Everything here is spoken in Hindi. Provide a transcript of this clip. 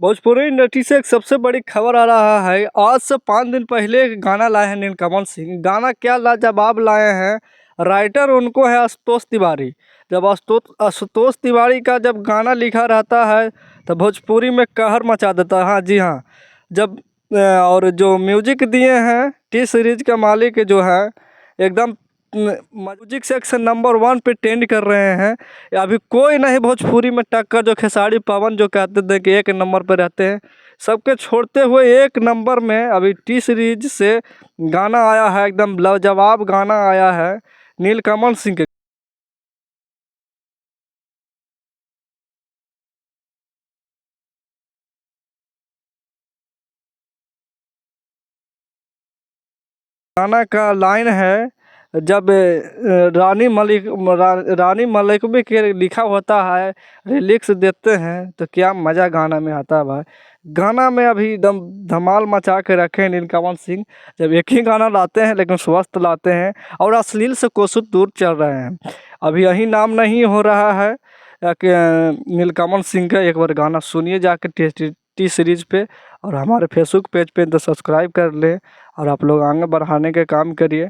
भोजपुरी इंडस्ट्री से एक सबसे बड़ी खबर आ रहा है। आज से 5 दिन पहले एक गाना लाए हैं नीलकमल सिंह। गाना क्या लाजवाब लाए हैं। राइटर उनको है आशुतोष तिवारी। जब आशुतोष तिवारी का जब गाना लिखा रहता है तो भोजपुरी में कहर मचा देता है। हाँ जी हाँ। जब और जो म्यूजिक दिए हैं टी सीरीज का मालिक जो है एकदम म्यूजिक सेक्शन नंबर 1 पे ट्रेंड कर रहे हैं। अभी कोई नहीं भोजपुरी में टक्कर जो खेसारी पवन जो कहते थे कि 1 नंबर पे रहते हैं, सबके छोड़ते हुए 1 नंबर में अभी टी सीरीज से गाना आया है। एकदम लाजवाब गाना आया है नीलकमल सिंह के। गाना का लाइन है जब रानी मलिक भी के लिखा होता है, लिरिक्स देते हैं तो क्या मज़ा गाना में आता है भाई। गाना में अभी एकदम धमाल मचा के रखे हैं नीलकमल सिंह। जब एक ही गाना लाते हैं लेकिन स्वस्थ लाते हैं और अश्लील से कोसों दूर चल रहे हैं। अभी यही नाम नहीं हो रहा है कि नीलकमल सिंह का एक बार गाना सुनिए जाकर टी सीरीज पे, और हमारे फेसबुक पेज पे तो सब्सक्राइब कर ले और आप लोग आगे बढ़ाने के काम करिए।